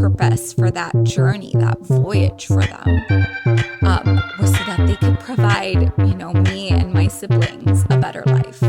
purpose for that journey, that voyage for them, was so that they could provide, me and my siblings a better life.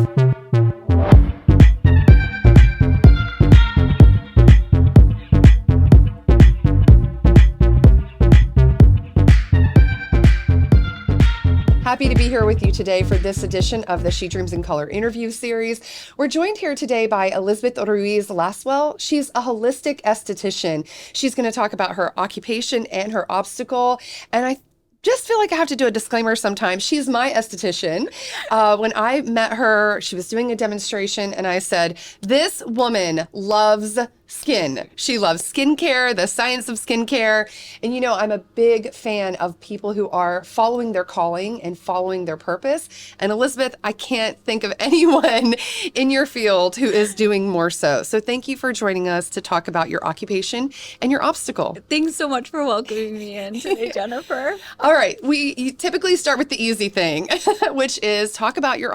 Happy to be here with you today for this edition of the She Dreams in Color interview series. We're joined here today by Elizabeth Lasswell. She's a holistic esthetician. She's going to talk about her occupation and her obstacle. And I just feel like I have to do a disclaimer sometimes. She's my esthetician. When I met her, she was doing a demonstration and I said, this woman loves skin. She loves skincare, the science of skincare. And I'm a big fan of people who are following their calling and following their purpose. And Elizabeth, I can't think of anyone in your field who is doing more so. So thank you for joining us to talk about your occupation and your obstacle. Thanks so much for welcoming me in today, Jennifer. All right. We typically start with the easy thing, which is talk about your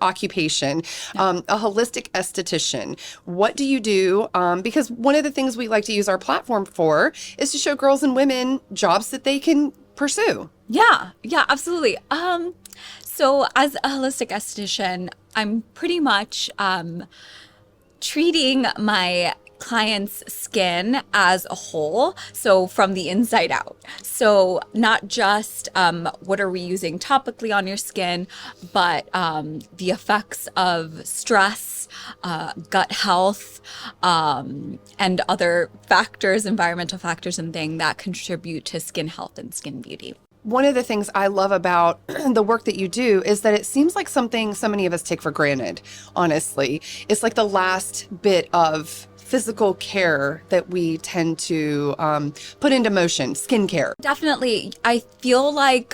occupation, a holistic esthetician. What do you do? Because one of the things we like to use our platform for is to show girls and women jobs that they can pursue. Yeah, absolutely. So as a holistic esthetician, I'm pretty much treating my client's skin as a whole, so from the inside out. So not just what are we using topically on your skin, but the effects of stress, gut health, and other factors, environmental factors and things that contribute to skin health and skin beauty. One of the things I love about the work that you do is that it seems like something so many of us take for granted, honestly. It's like the last bit of physical care that we tend to put into motion, skincare. Definitely. I feel like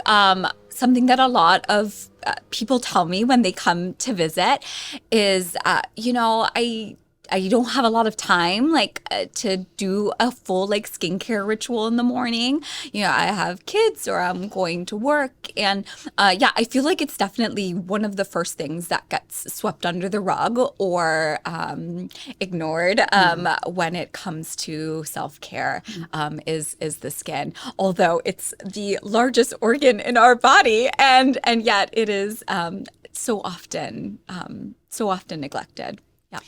something that a lot of people tell me when they come to visit is, I don't have a lot of time to do a full skincare ritual in the morning. I have kids or I'm going to work. And I feel like it's definitely one of the first things that gets swept under the rug or ignored when it comes to self-care is the skin. Although it's the largest organ in our body and yet it is so often neglected. Yeah.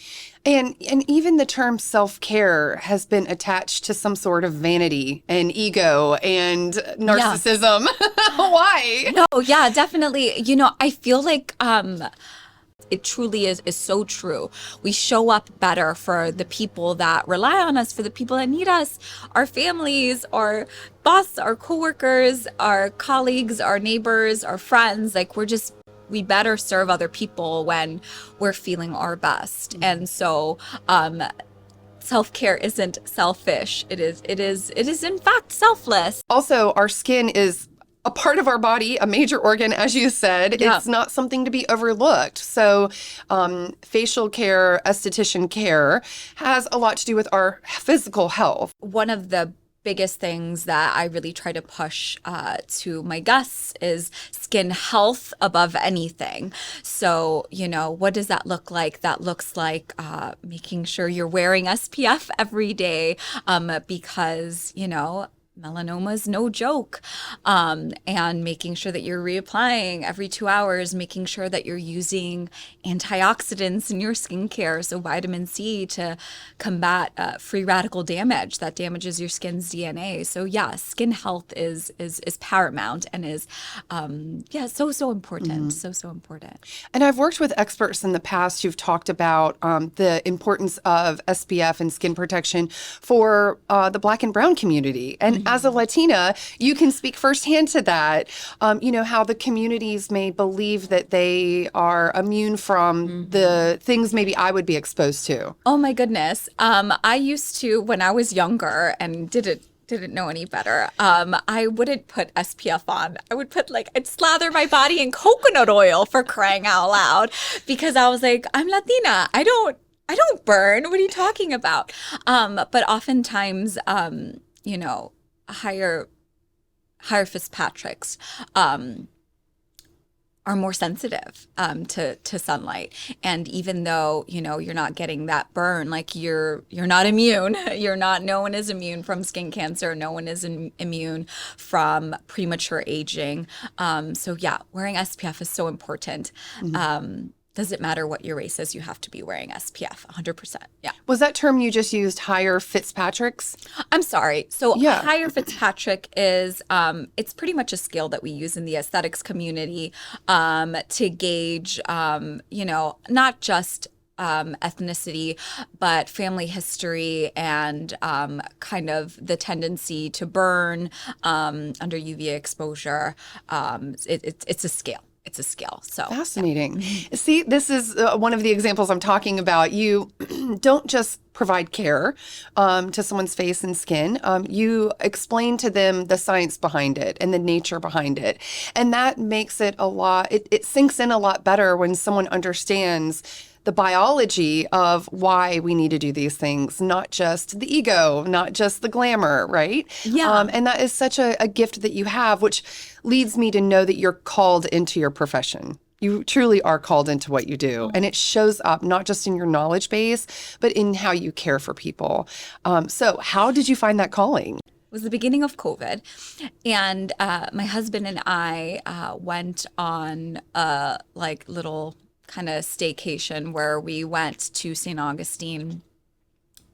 And even the term self-care has been attached to some sort of vanity and ego and narcissism. Yeah. Why? No, yeah, definitely. I feel like it truly is so true. We show up better for the people that rely on us, for the people that need us, our families, our boss, our coworkers, our colleagues, our neighbors, our friends. We better serve other people when we're feeling our best. Mm-hmm. And so self-care isn't selfish. It is in fact selfless. Also, our skin is a part of our body, a major organ, as you said. Yeah. It's not something to be overlooked. So facial care, esthetician care has a lot to do with our physical health. One of the biggest things that I really try to push to my guests is skin health above anything. So, what does that look like? That looks like making sure you're wearing SPF every day because, melanoma is no joke. And making sure that you're reapplying every 2 hours, making sure that you're using antioxidants in your skincare, so vitamin C to combat free radical damage that damages your skin's DNA. So yeah, skin health is paramount and is so important. Mm-hmm. So important. And I've worked with experts in the past who've talked about the importance of SPF and skin protection for the Black and brown community. And mm-hmm. as a Latina, you can speak firsthand to that. How the communities may believe that they are immune from mm-hmm. the things maybe I would be exposed to. Oh my goodness. I used to, when I was younger and didn't know any better, I wouldn't put SPF on. I would I'd slather my body in coconut oil, for crying out loud, because I was like, I'm Latina. I don't burn. What are you talking about? But oftentimes, higher Fitzpatricks are more sensitive to sunlight. And even though, you're not getting that burn, like you're not immune. No one is immune from skin cancer. No one is immune from premature aging. So yeah, wearing SPF is so important. Doesn't matter what your race is, you have to be wearing SPF 100%. Yeah. Was that term you just used, higher Fitzpatrick's? I'm sorry. So Yeah. higher Fitzpatrick is, it's pretty much a scale that we use in the aesthetics community to gauge, not just ethnicity, but family history and kind of the tendency to burn under UV exposure. It's a scale. It's a scale. So Fascinating. See, this is one of the examples I'm talking about. You don't just provide care to someone's face and skin. You explain to them the science behind it and the nature behind it. And that makes it it sinks in a lot better when someone understands the biology of why we need to do these things, not just the ego, not just the glamour, right? Yeah. And that is such a gift that you have, which leads me to know that you're called into your profession. You truly are called into what you do. And it shows up not just in your knowledge base, but in how you care for people. So how did you find that calling? It was the beginning of COVID, and my husband and I went on a little kind of staycation where we went to St. Augustine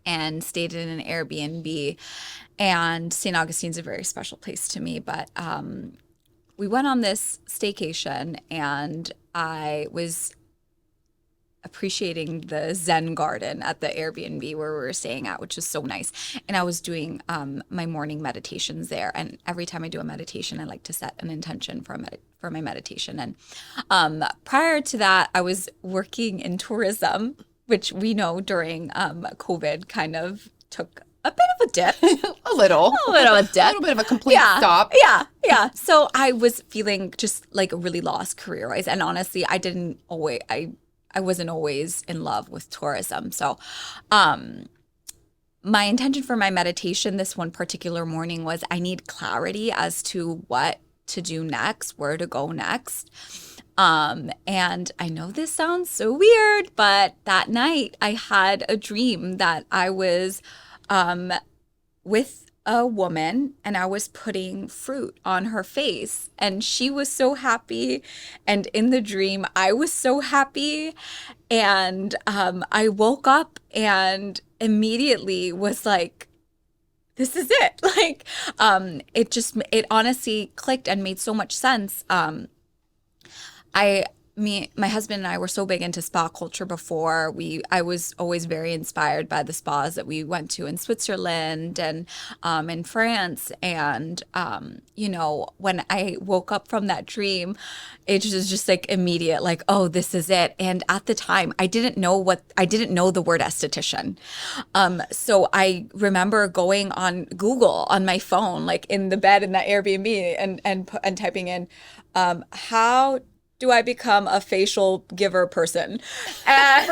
and stayed in an Airbnb. And St. Augustine's a very special place to me, but we went on this staycation and I was appreciating the Zen garden at the Airbnb where we were staying at, which is so nice. And I was doing my morning meditations there. And every time I do a meditation, I like to set an intention for my meditation. And prior to that, I was working in tourism, which we know during COVID kind of took a bit of a dip. A little bit of a complete stop. Yeah. So I was feeling just like really lost career-wise. And honestly, I wasn't always in love with tourism. So my intention for my meditation this one particular morning was I need clarity as to what to do next, where to go next. And I know this sounds so weird, but that night I had a dream that I was with a woman and I was putting fruit on her face and she was so happy. And in the dream, I was so happy. And I woke up and immediately was like, this is it. Like, it honestly clicked and made so much sense. My husband and I were so big into spa culture before. I was always very inspired by the spas that we went to in Switzerland and in France. And when I woke up from that dream, it was just like immediate, like, oh, this is it. And at the time, I didn't know the word esthetician. So I remember going on Google on my phone, like in the bed in that Airbnb, and typing in how do I become a facial giver person? And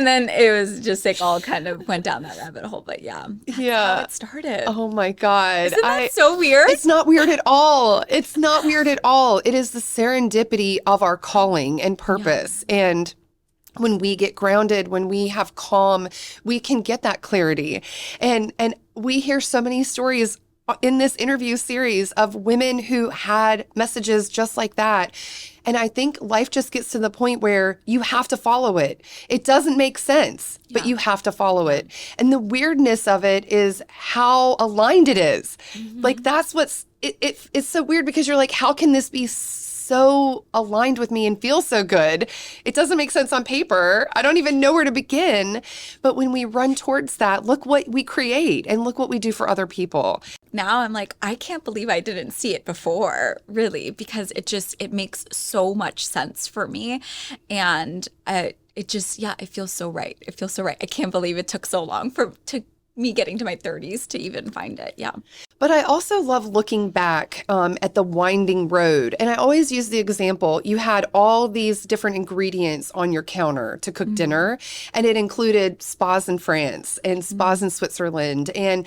then it was just like all kind of went down that rabbit hole. But yeah, that's how it started. Oh my God. Isn't that so weird? It's not weird at all. It's not weird at all. It is the serendipity of our calling and purpose. Yeah. And when we get grounded, when we have calm, we can get that clarity. And we hear so many stories in this interview series of women who had messages just like that. And I think life just gets to the point where you have to follow it. It doesn't make sense, but you have to follow it. And the weirdness of it is how aligned it is. Mm-hmm. Like that's it's so weird because you're like, how can this be so aligned with me and feel so good? It doesn't make sense on paper. I don't even know where to begin. But when we run towards that, look what we create and look what we do for other people. Now I'm like, I can't believe I didn't see it before, really, because it makes so much sense for me. And it feels so right. It feels so right. I can't believe it took so long to me getting to my 30s to even find it. Yeah. But I also love looking back at the winding road. And I always use the example, you had all these different ingredients on your counter to cook dinner, and it included spas in France and spas in Switzerland, and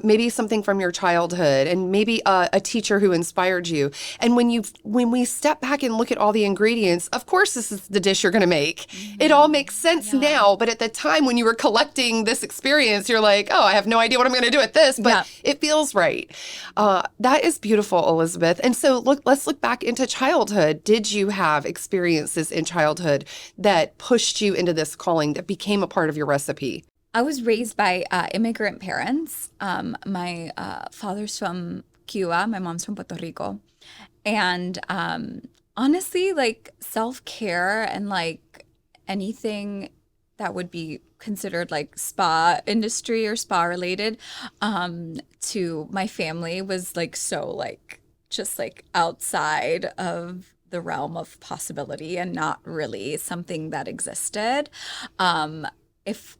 maybe something from your childhood, and maybe a teacher who inspired you. And when we step back and look at all the ingredients, of course, this is the dish you're going to make. It all makes sense now. But at the time when you were collecting this experience, you're like, oh, I have no idea what I'm going to do with this, but it feels right. That is beautiful, Elizabeth. And so let's look back into childhood. Did you have experiences in childhood that pushed you into this calling that became a part of your recipe? I was raised by immigrant parents. My father's from Cuba, my mom's from Puerto Rico. And honestly, like self-care and like anything that would be considered like spa industry or spa related to my family was like so like just like outside of the realm of possibility and not really something that existed. If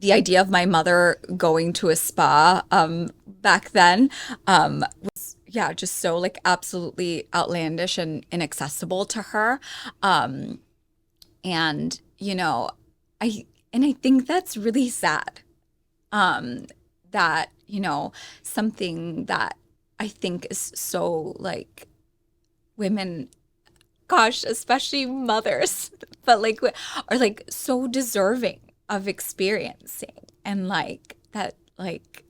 the idea of my mother going to a spa back then was just so like absolutely outlandish and inaccessible to her. And you know, I think that's really sad. That, you know, something that I think is so like women, gosh, especially mothers, but like are like so deserving of experiencing and like that, like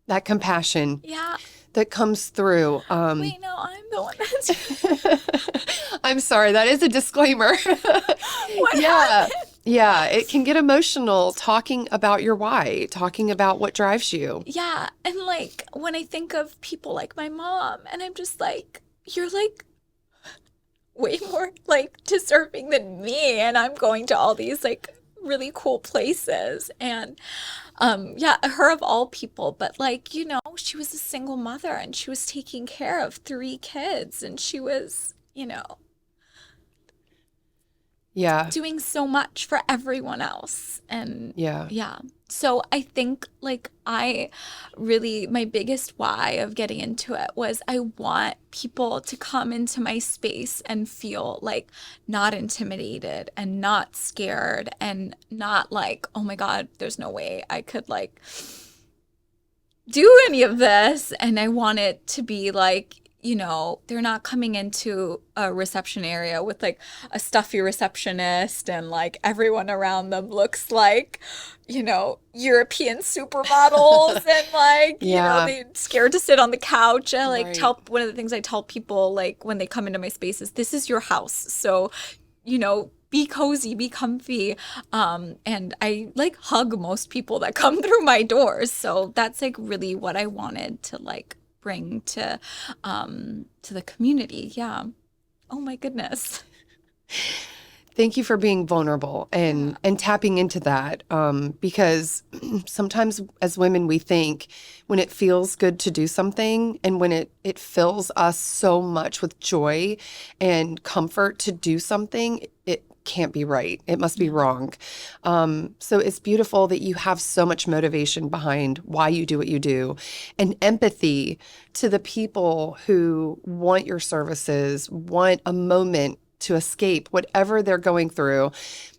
That compassion yeah. that comes through. Wait, no, I'm the one that's I'm sorry, that is a disclaimer. what Yeah. happened? Yeah, it can get emotional talking about your why, talking about what drives you. Yeah, and like when I think of people like my mom, and I'm just like, you're like way more like deserving than me, and I'm going to all these like really cool places, and yeah, her of all people, but like, you know, she was a single mother and she was taking care of 3 kids, and she was, you know, Yeah. doing so much for everyone else. And Yeah. yeah. So I think like my biggest why of getting into it was I want people to come into my space and feel like not intimidated and not scared and not like, oh my God, there's no way I could like do any of this. And I want it to be like, you know, they're not coming into a reception area with like a stuffy receptionist and like everyone around them looks like, you know, European supermodels and like, you know, they're scared to sit on the couch. And like one of the things I tell people like when they come into my space is this is your house. So, you know, be cozy, be comfy. And I like hug most people that come through my doors. So that's like really what I wanted to like bring to the community. Yeah. Oh my goodness. Thank you for being vulnerable and tapping into that, because sometimes as women we think when it feels good to do something and when it fills us so much with joy and comfort to do something, it can't be right. It must be wrong. So it's beautiful that you have so much motivation behind why you do what you do and empathy to the people who want your services, want a moment to escape whatever they're going through,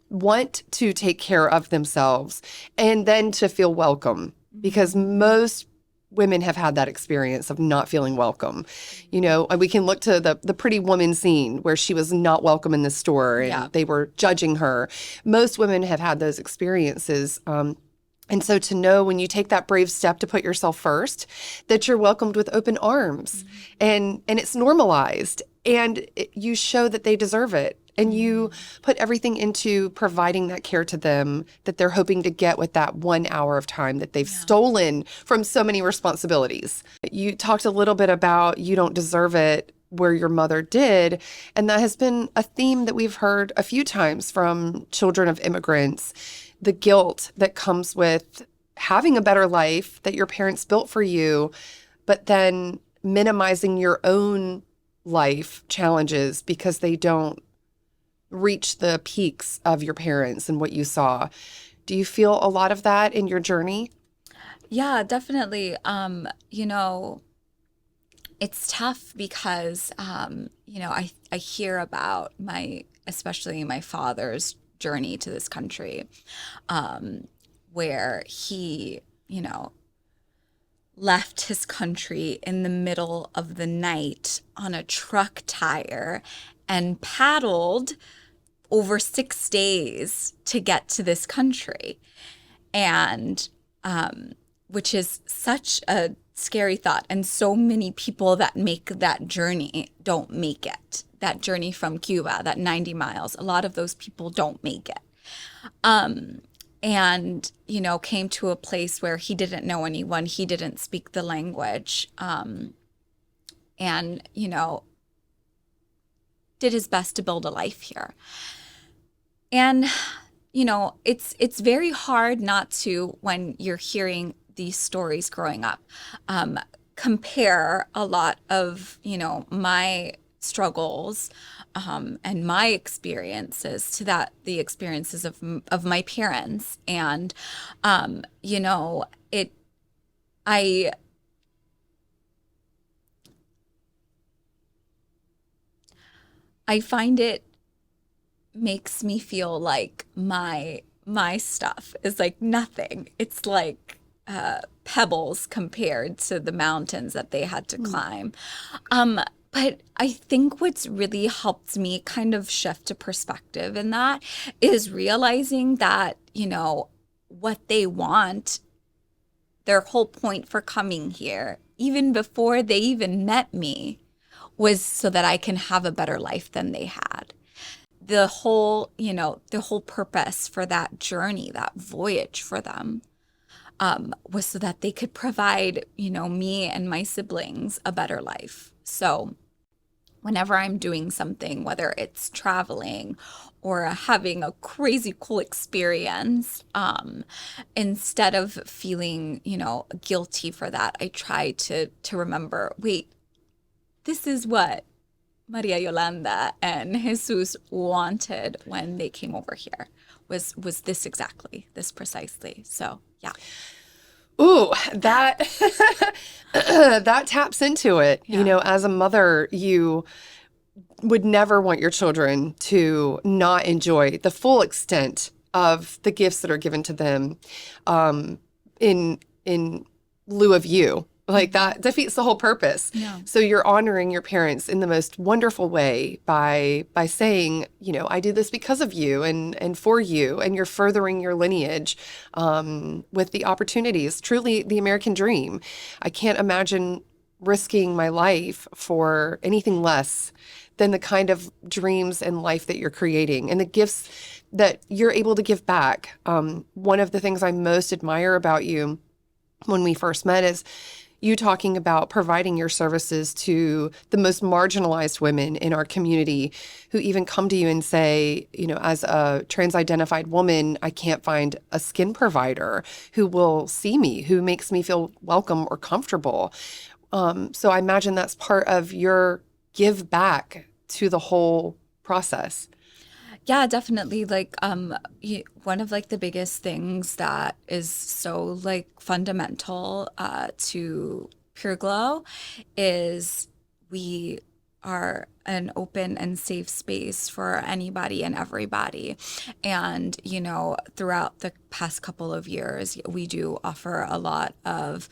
want to take care of themselves, and then to feel welcome. Because most women have had that experience of not feeling welcome. You know, we can look to the Pretty Woman scene where she was not welcome in the store and they were judging her. Most women have had those experiences. And so to know when you take that brave step to put yourself first, that you're welcomed with open arms and it's normalized and you show that they deserve it. And you put everything into providing that care to them that they're hoping to get with that 1 hour of time that they've stolen from so many responsibilities. You talked a little bit about you don't deserve it where your mother did. And that has been a theme that we've heard a few times from children of immigrants. The guilt that comes with having a better life that your parents built for you, but then minimizing your own life challenges because they don't reach the peaks of your parents and what you saw. Do you feel a lot of that in your journey? Yeah, definitely. It's tough because, I hear about especially my father's journey to this country, um, where he, you know, left his country in the middle of the night on a truck tire and paddled over 6 days to get to this country. And which is such a scary thought. And so many people that make that journey don't make it. That journey from Cuba, that 90 miles, a lot of those people don't make it. And, came to a place where he didn't know anyone, he didn't speak the language, and, did his best to build a life here. And it's very hard not to, when you're hearing these stories growing up, compare a lot of, my struggles, and my experiences to the experiences of my parents. And, it, I, I find it makes me feel like my stuff is like nothing. It's like pebbles compared to the mountains that they had to climb. But I think what's really helped me kind of shift a perspective in that is realizing that, what they want, their whole point for coming here, even before they even met me, was so that I can have a better life than they had. The whole purpose for that journey, that voyage for them, was so that they could provide, me and my siblings a better life. So whenever I'm doing something, whether it's traveling or having a crazy cool experience, instead of feeling, guilty for that, I try to remember, wait, this is what Maria Yolanda and Jesus wanted when they came over here, was this exactly, this precisely. So, yeah. Ooh, that that taps into it. Yeah. As a mother, you would never want your children to not enjoy the full extent of the gifts that are given to them, in lieu of you. Like that defeats the whole purpose. Yeah. So you're honoring your parents in the most wonderful way by saying, I do this because of you and for you, and you're furthering your lineage, with the opportunities. Truly the American dream. I can't imagine risking my life for anything less than the kind of dreams and life that you're creating and the gifts that you're able to give back. One of the things I most admire about you when we first met is you talking about providing your services to the most marginalized women in our community who even come to you and say, as a trans-identified woman, I can't find a skin provider who will see me, who makes me feel welcome or comfortable. So I imagine that's part of your give back to the whole process. Yeah, definitely. Like, one of like the biggest things that is so like fundamental to Pure Glow is we are an open and safe space for anybody and everybody. And, throughout the past couple of years, we do offer a lot of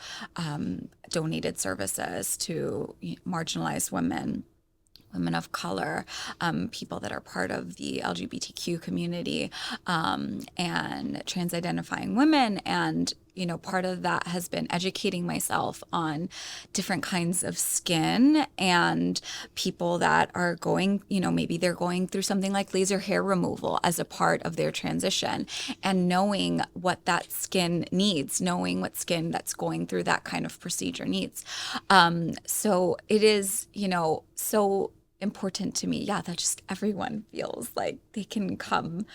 donated services to marginalized women of color, people that are part of the LGBTQ community, and trans-identifying women. And, part of that has been educating myself on different kinds of skin and people that are going, maybe they're going through something like laser hair removal as a part of their transition, and knowing what that skin needs, knowing what skin that's going through that kind of procedure needs. So it is, so important to me, that just everyone feels like they can come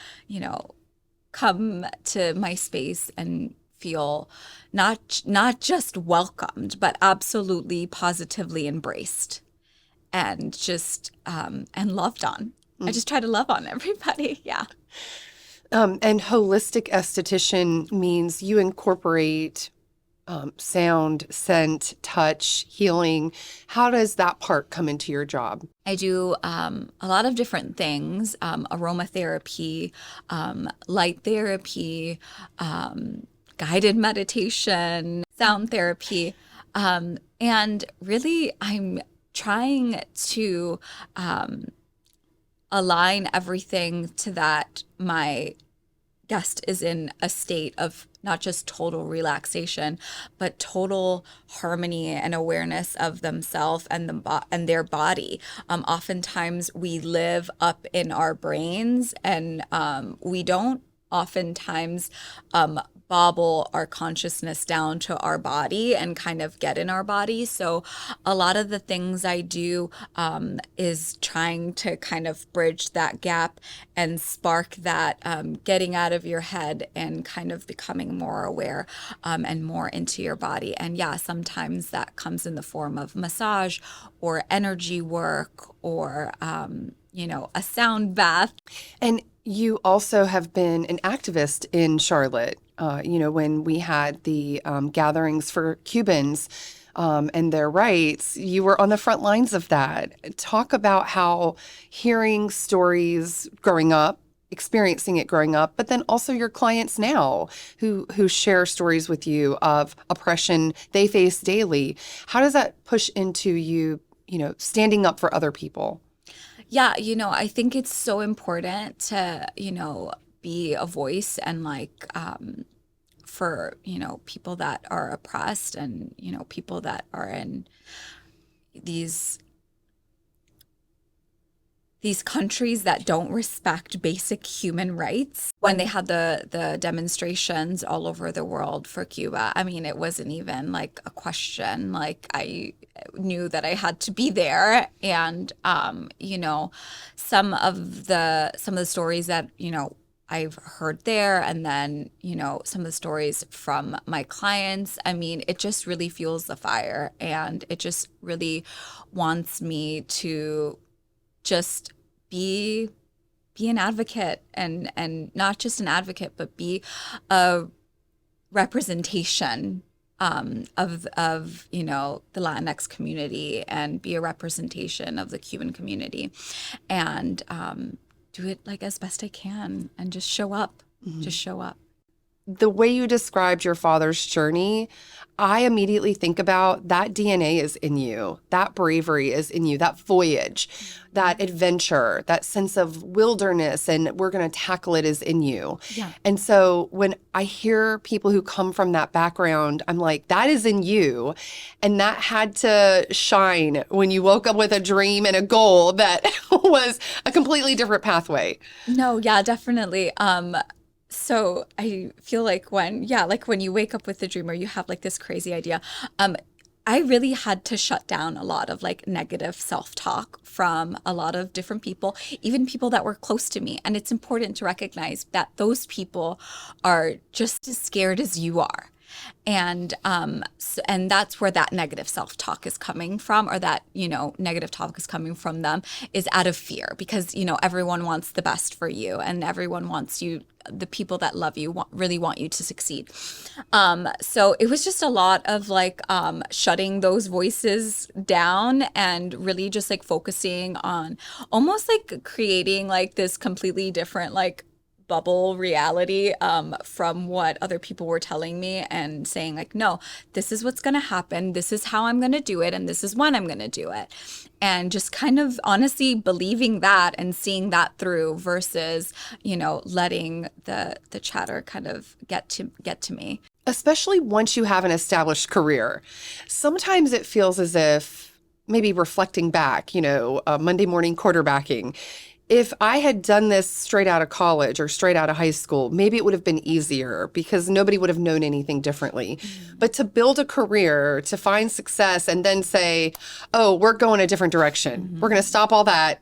to my space and feel not just welcomed, but absolutely positively embraced and just and loved on. I just try to love on everybody. Yeah. And holistic esthetician means you incorporate sound, scent, touch, healing. How does that part come into your job? I do a lot of different things, aromatherapy, light therapy, guided meditation, sound therapy. And really, I'm trying to align everything to that my guest is in a state of not just total relaxation, but total harmony and awareness of themselves and and their body. Oftentimes, we live up in our brains, and we don't oftentimes bobble our consciousness down to our body and kind of get in our body. So a lot of the things I do is trying to kind of bridge that gap and spark that getting out of your head and kind of becoming more aware and more into your body. And yeah, sometimes that comes in the form of massage or energy work or, a sound bath. And you also have been an activist in Charlotte. When we had the gatherings for Cubans and their rights, you were on the front lines of that. Talk about how hearing stories growing up, experiencing it growing up, but then also your clients now who share stories with you of oppression they face daily. How does that push into you, standing up for other people? Yeah, I think it's so important to, be a voice and for, people that are oppressed and, people that are in these countries that don't respect basic human rights. When they had the demonstrations all over the world for Cuba, I mean, it wasn't even like a question. Like I knew that I had to be there, and some of the stories that I've heard there, and then some of the stories from my clients. I mean, it just really fuels the fire, and it just really wants me to just be an advocate, and not just an advocate, but be a representation of the Latinx community, and be a representation of the Cuban community, and do it like as best I can, and just show up. Just show up. The way you described your father's journey, I immediately think about that DNA is in you. That bravery is in you, that voyage, that adventure, that sense of wilderness, and we're going to tackle it is in you. Yeah. And so when I hear people who come from that background, I'm like, that is in you. And that had to shine when you woke up with a dream and a goal that was a completely different pathway. No, yeah, definitely. So I feel like when you wake up with the dream, or you have like this crazy idea, I really had to shut down a lot of like negative self-talk from a lot of different people, even people that were close to me. And it's important to recognize that those people are just as scared as you are. And and that's where that negative self-talk is coming from, or that negative talk is coming from them, is out of fear, because everyone wants the best for you, and everyone wants you, the people that love you really want you to succeed. So it was just a lot of like shutting those voices down, and really just like focusing on almost like creating like this completely different like bubble reality from what other people were telling me, and saying like, no, this is what's going to happen. This is how I'm going to do it. And this is when I'm going to do it. And just kind of honestly believing that and seeing that through, versus, letting the chatter kind of get to me. Especially once you have an established career. Sometimes it feels as if, maybe reflecting back, Monday morning quarterbacking, if I had done this straight out of college or straight out of high school, maybe it would have been easier because nobody would have known anything differently. But to build a career, to find success, and then say, oh, we're going a different direction. We're going to stop all that.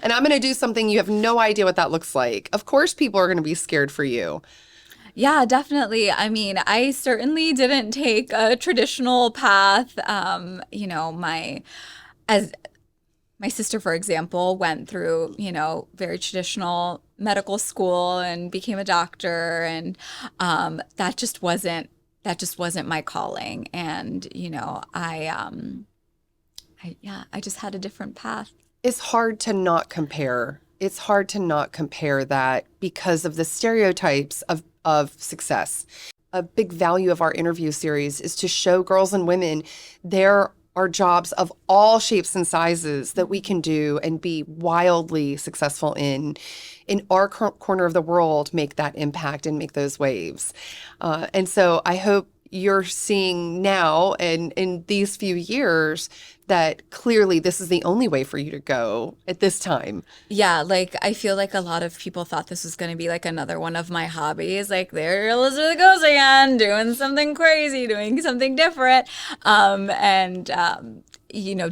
And I'm going to do something you have no idea what that looks like. Of course, people are going to be scared for you. Yeah, definitely. I mean, I certainly didn't take a traditional path. My sister, for example, went through, very traditional medical school and became a doctor. And that just wasn't that just wasn't my calling. And, I just had a different path. It's hard to not compare. It's hard to not compare that because of the stereotypes of success. A big value of our interview series is to show girls and women there are jobs of all shapes and sizes that we can do and be wildly successful in our corner of the world, make that impact and make those waves. And so I hope you're seeing now and in these few years that clearly this is the only way for you to go at this time. Yeah, like I feel like a lot of people thought this was going to be like another one of my hobbies. Like there Elizabeth goes again, doing something crazy, doing something different.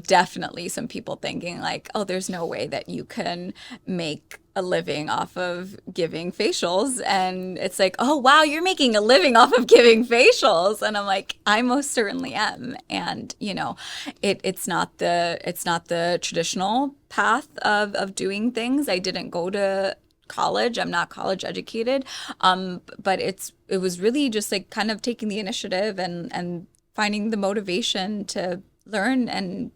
Definitely some people thinking like, oh, there's no way that you can make a living off of giving facials. And it's like, oh, wow, you're making a living off of giving facials. And I'm like, I most certainly am. And, it's not the traditional path of doing things. I didn't go to college. I'm not college educated. But it was really just like kind of taking the initiative and finding the motivation to learn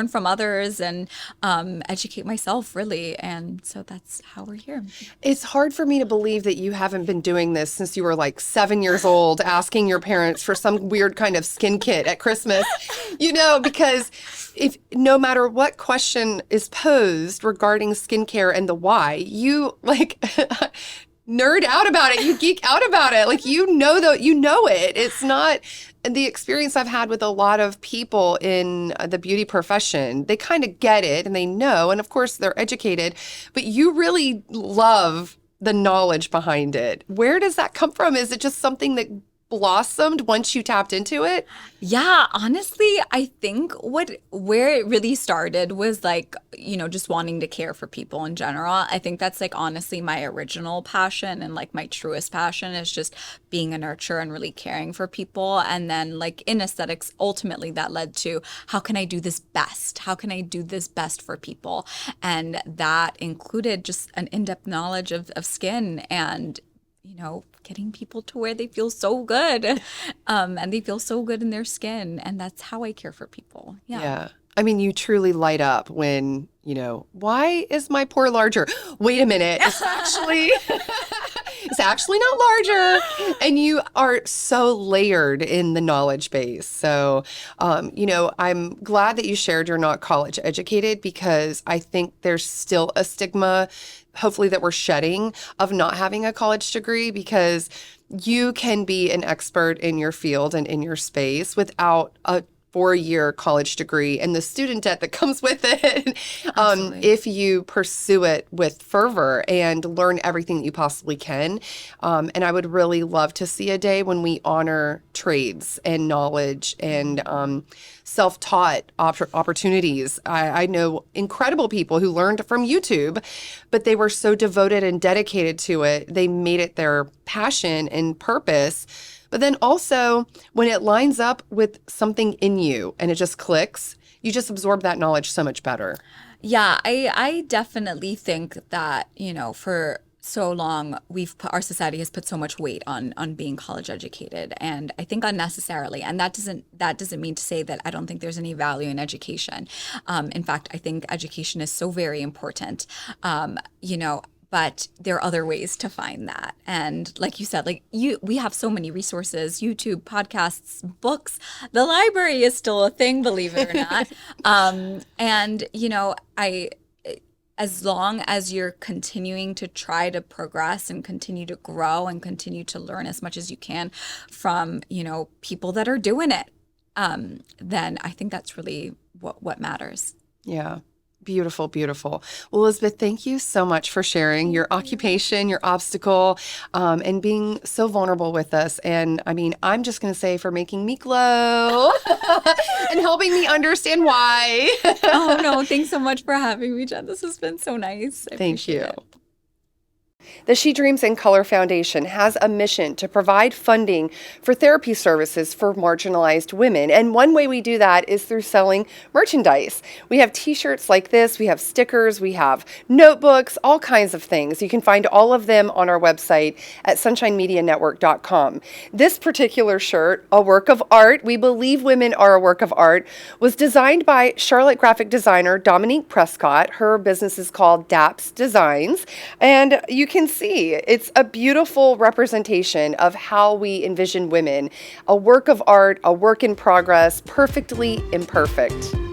from others and educate myself, really. And so that's how we're here. It's hard for me to believe that you haven't been doing this since you were like 7 years old, asking your parents for some weird kind of skin kit at Christmas, because if no matter what question is posed regarding skincare and the why, you like nerd out about it. You geek out about it. Like, it. It's not the experience I've had with a lot of people in the beauty profession. They kind of get it and they know. And of course they're educated, but you really love the knowledge behind it. Where does that come from? Is it just something that blossomed once you tapped into it? Yeah, honestly, I think where it really started was like, just wanting to care for people in general. I think that's like honestly my original passion and like my truest passion is just being a nurturer and really caring for people. And then like in aesthetics, ultimately that led to how can I do this best? How can I do this best for people? And that included just an in-depth knowledge of skin and getting people to where they feel so good and they feel so good in their skin. And that's how I care for people. Yeah. I mean, you truly light up when, why is my pore larger? Wait a minute. It's actually not larger. And you are so layered in the knowledge base. So, I'm glad that you shared you're not college educated because I think there's still a stigma, hopefully, that we're shedding of not having a college degree because you can be an expert in your field and in your space without a 4-year college degree and the student debt that comes with it if you pursue it with fervor and learn everything that you possibly can. And I would really love to see a day when we honor trades and knowledge and self-taught opportunities. I know incredible people who learned from YouTube, but they were so devoted and dedicated to it. They made it their passion and purpose. But then also when it lines up with something in you and it just clicks, you just absorb that knowledge so much better. Yeah, I definitely think that, for so long our society has put so much weight on being college educated, and I think unnecessarily. And that doesn't mean to say that I don't think there's any value in education. In fact, I think education is so very important. But there are other ways to find that. And like you said, we have so many resources, YouTube, podcasts, books. The library is still a thing, believe it or not. As long as you're continuing to try to progress and continue to grow and continue to learn as much as you can from, people that are doing it, then I think that's really what matters. Yeah. Beautiful, beautiful. Well, Elizabeth, thank you so much for sharing your occupation, your obstacle, and being so vulnerable with us. And I mean, I'm just going to say for making me glow and helping me understand why. Oh, no. Thanks so much for having me, Jen. This has been so nice. Thank you. It. The She Dreams in Color Foundation has a mission to provide funding for therapy services for marginalized women. And one way we do that is through selling merchandise. We have t-shirts like this, we have stickers, we have notebooks, all kinds of things. You can find all of them on our website at sunshinemedianetwork.com. This particular shirt, a work of art, we believe women are a work of art, was designed by Charlotte graphic designer Dominique Prescott. Her business is called DAPS Designs. And you can see it's a beautiful representation of how we envision women. A work of art, a work in progress, perfectly imperfect.